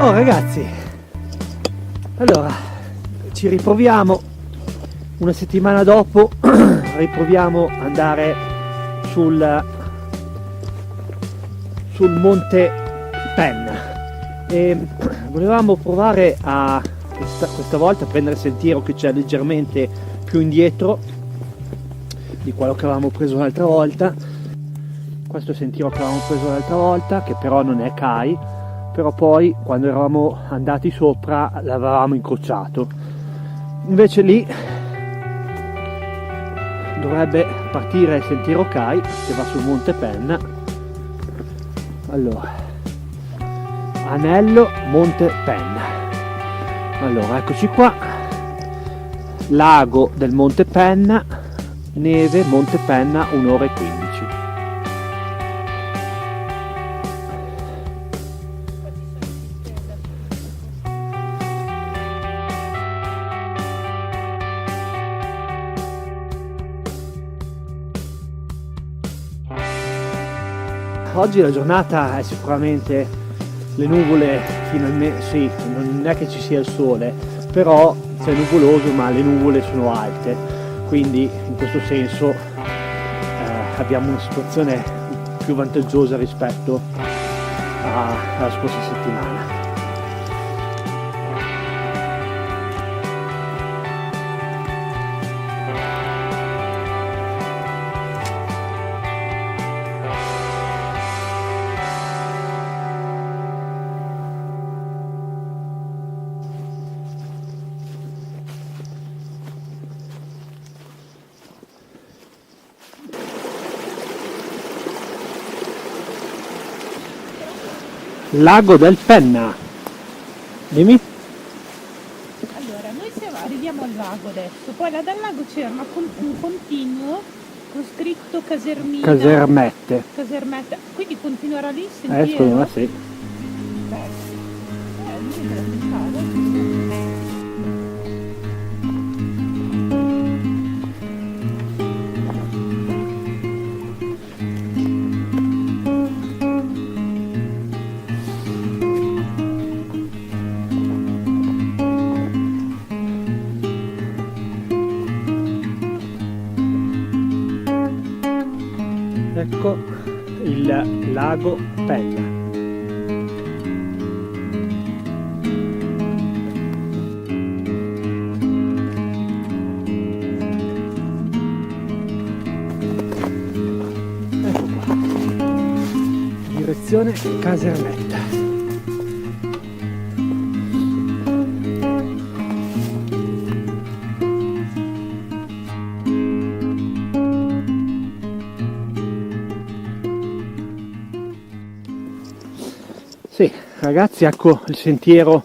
Oh ragazzi, allora ci riproviamo una settimana dopo, riproviamo ad andare sul Monte Penna e volevamo provare a questa volta a prendere il sentiero che c'è leggermente più indietro di quello che avevamo preso l'altra volta. Questo sentiero che avevamo preso l'altra volta, che però non è CAI, però poi quando eravamo andati sopra l'avevamo incrociato. Invece lì dovrebbe partire il sentiero CAI che va sul Monte Penna. Allora, Anello Monte Penna. Allora, eccoci qua, lago del Monte Penna, neve Monte Penna, 1 ora e 15. Oggi la giornata è sicuramente, le nuvole finalmente, sì, non è che ci sia il sole, però c'è nuvoloso ma le nuvole sono alte, quindi in questo senso abbiamo una situazione più vantaggiosa rispetto alla scorsa settimana. Lago del Penna. Dimmi. Allora, noi arriviamo al lago adesso, poi là dal lago c'era un continuo con scritto Casermette. Quindi continuerà lì il sentiero? Secondo me sì. Ecco il lago Penna. Ecco qua, direzione Casermetta. Sì, ragazzi, ecco il sentiero,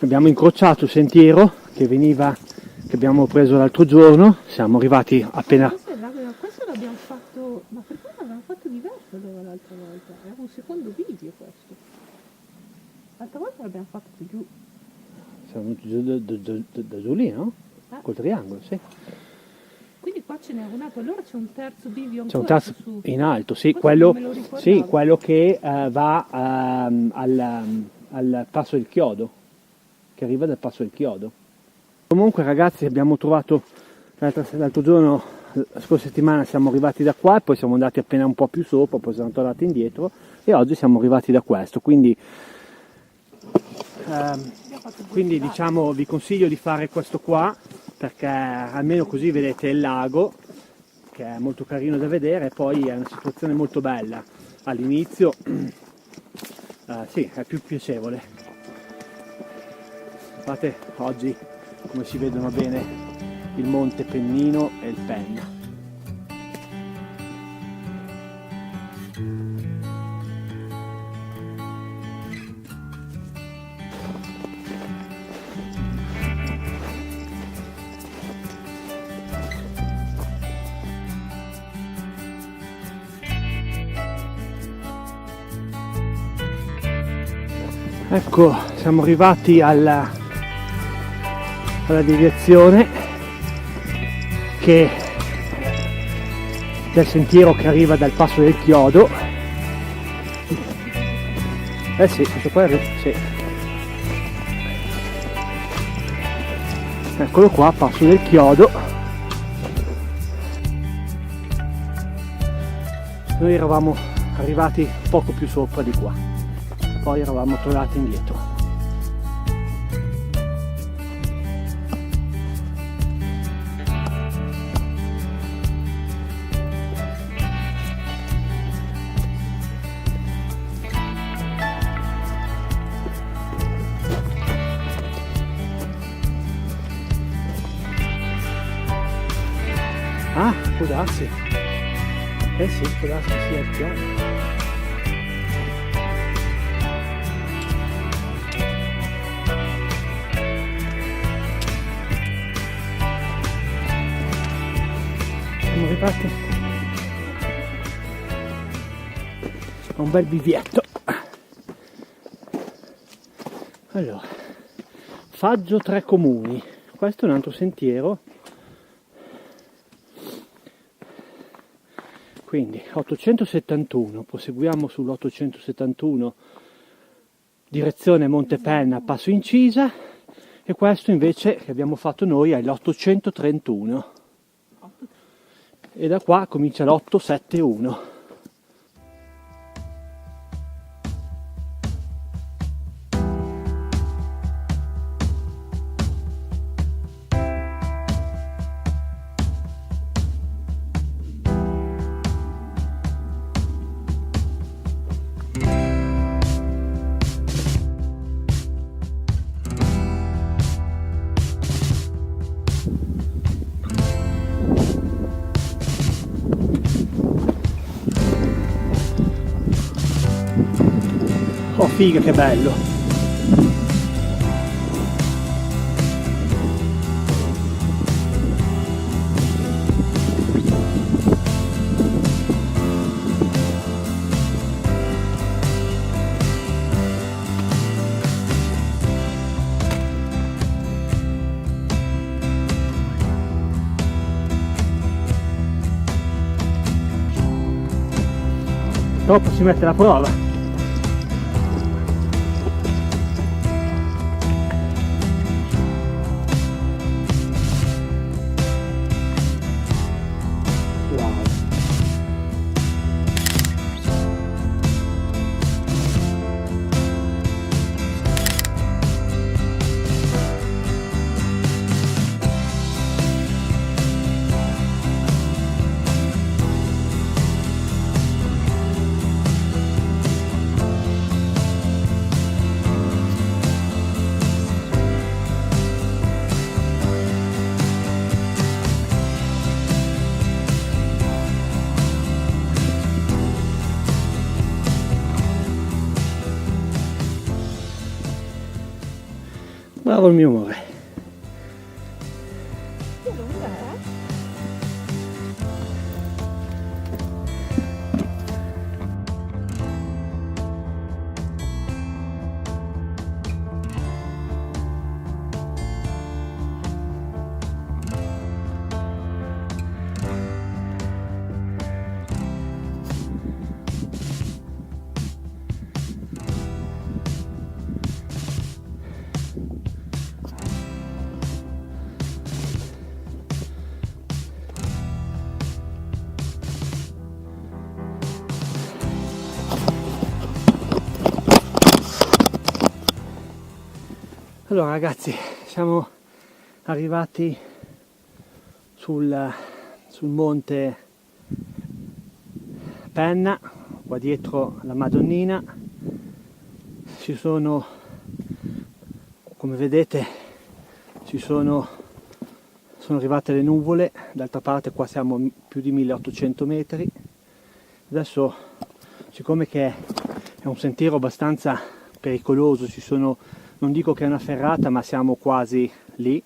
abbiamo incrociato il sentiero che abbiamo preso l'altro giorno, siamo arrivati appena... Questo l'abbiamo fatto, ma perché l'abbiamo fatto diverso l'altra volta? Era un secondo video questo. L'altra volta l'abbiamo fatto più giù. Siamo venuti giù da giù lì, no? Col triangolo, sì. Quindi qua ce n'è un altro, allora c'è un terzo bivio ancora. C'è un terzo su. in alto, sì, quello quello che va al Passo del Chiodo, che arriva dal Passo del Chiodo. Comunque ragazzi, abbiamo trovato l'altro giorno, la scorsa settimana siamo arrivati da qua e poi siamo andati appena un po' più sopra, poi siamo tornati indietro e oggi siamo arrivati da questo, quindi diciamo vi consiglio di fare questo qua, perché almeno così vedete il lago, che è molto carino da vedere, e poi è una situazione molto bella all'inizio, sì, è più piacevole. Guardate oggi come si vedono bene il Monte Pennino e il Penna. Ecco, siamo arrivati alla direzione del sentiero che arriva dal Passo del Chiodo. Sì, questo qua sì. Eccolo qua, passo del chiodo. Noi eravamo arrivati poco più sopra di qua, poi eravamo tornati indietro. Ah, può darsi. Eh sì, può darsi che sia il chiodo. Siamo arrivati a un bel bivietto. Allora, Faggio Tre Comuni. Questo è un altro sentiero. Quindi 871, proseguiamo sull'871 direzione Montepenna, Passo Incisa, e questo invece che abbiamo fatto noi è l'831 e da qua comincia l'871. Oh figa, che bello! Dopo si mette la prova. Bravo il mio amore. Allora ragazzi, siamo arrivati sul monte Penna, qua dietro la Madonnina. Ci sono, come vedete, sono arrivate le nuvole, d'altra parte qua siamo a più di 1800 metri. Adesso, siccome che è un sentiero abbastanza pericoloso, non dico che è una ferrata, ma siamo quasi lì,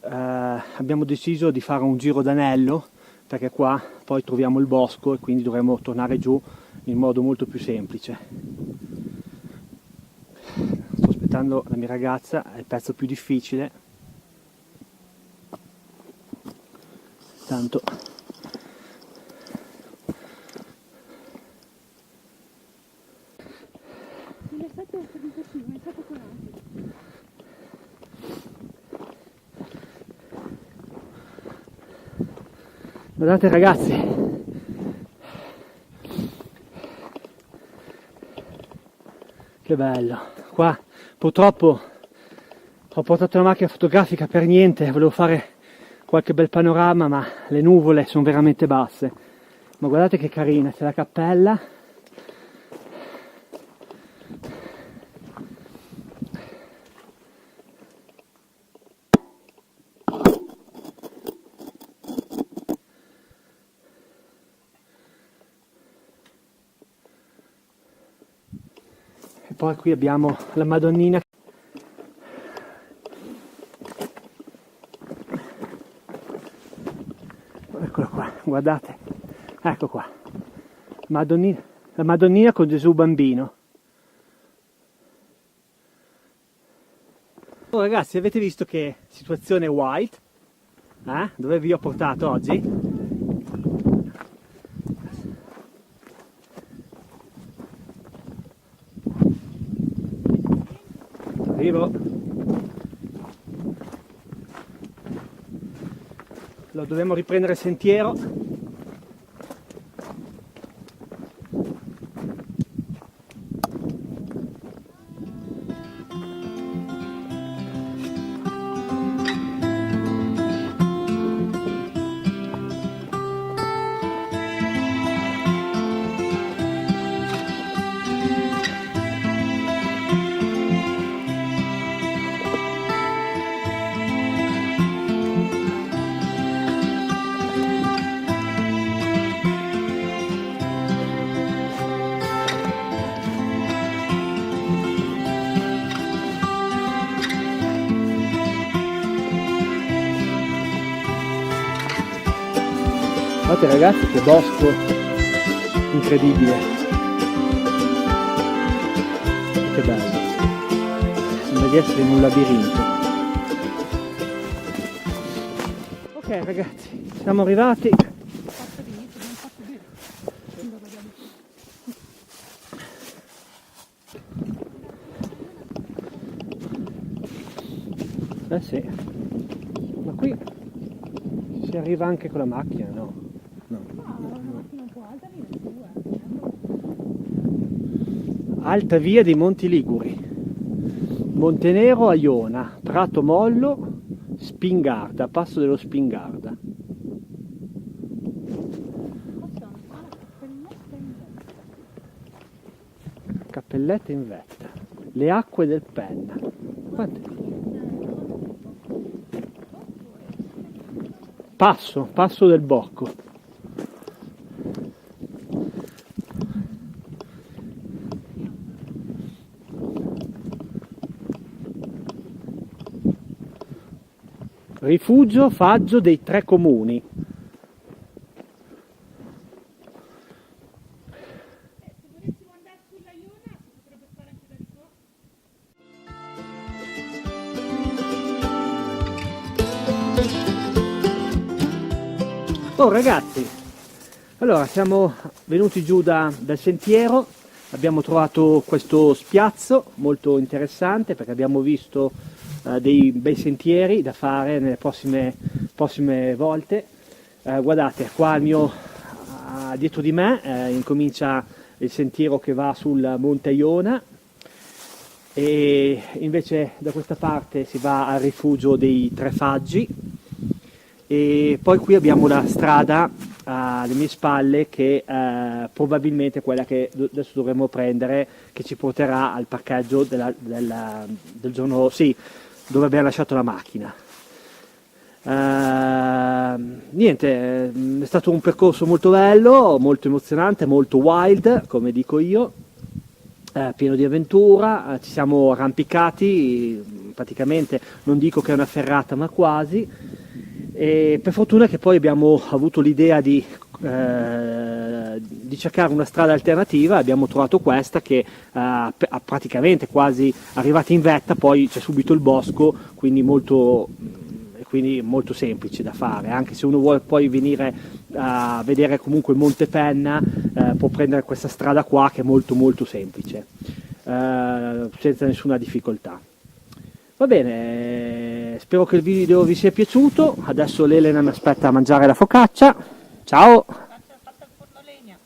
abbiamo deciso di fare un giro d'anello, perché qua poi troviamo il bosco e quindi dovremo tornare giù in modo molto più semplice. Sto aspettando la mia ragazza, è il pezzo più difficile, tanto Guardate ragazzi, che bello. Qua purtroppo ho portato la macchina fotografica per niente, volevo fare qualche bel panorama, ma le nuvole sono veramente basse. Ma guardate che carina, c'è la cappella. E poi qui abbiamo la Madonnina. Eccola qua, guardate, ecco qua, Madonnina, la Madonnina con Gesù bambino. Oh ragazzi, avete visto che situazione wild? Dove vi ho portato oggi? Arrivo. Dobbiamo riprendere il sentiero. Guardate ragazzi che bosco incredibile, che bello, sembra di essere in un labirinto. Ok ragazzi, siamo arrivati. Eh sì, ma qui si arriva anche con la macchina, no? Alta via dei Monti Liguri, Montenero a Iona, Prato Mollo, Spingarda, Passo dello Spingarda. Cappellette in vetta, le acque del Penna. Passo del Bocco. Rifugio Faggio dei Tre Comuni. Oh ragazzi, allora siamo venuti giù dal sentiero, abbiamo trovato questo spiazzo molto interessante perché abbiamo visto dei bei sentieri da fare nelle prossime volte. Guardate, qua dietro di me incomincia il sentiero che va sul Monte Iona e invece da questa parte si va al rifugio dei Tre Faggi e poi qui abbiamo la strada alle mie spalle che probabilmente è quella che adesso dovremo prendere, che ci porterà al parcheggio del giorno, sì, dove abbiamo lasciato la macchina. Niente, è stato un percorso molto bello, molto emozionante, molto wild, come dico io, pieno di avventura, ci siamo arrampicati, praticamente non dico che è una ferrata ma quasi, e per fortuna che poi abbiamo avuto l'idea di cercare una strada alternativa, abbiamo trovato questa che praticamente quasi arrivati in vetta, poi c'è subito il bosco, quindi molto semplice da fare, anche se uno vuole poi venire a vedere comunque il Monte Penna, può prendere questa strada qua che è molto molto semplice, senza nessuna difficoltà. Va bene, spero che il video vi sia piaciuto, adesso l'Elena mi aspetta a mangiare la focaccia Ciao! Faccio fatto il forno legna.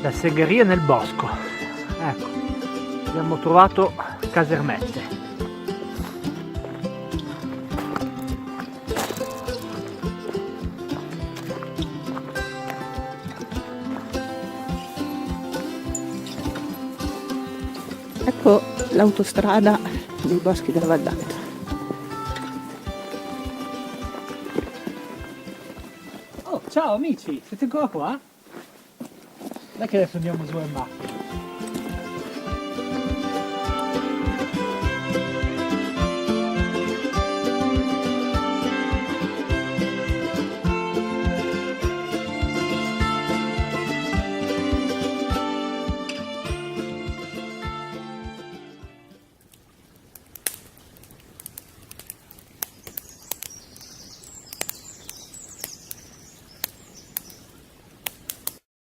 La segheria nel bosco. Ecco, abbiamo trovato casermette. Ecco l'autostrada dei boschi della Val d'Agata. Oh, ciao amici, siete ancora qua? Dai che adesso andiamo giù in macchina.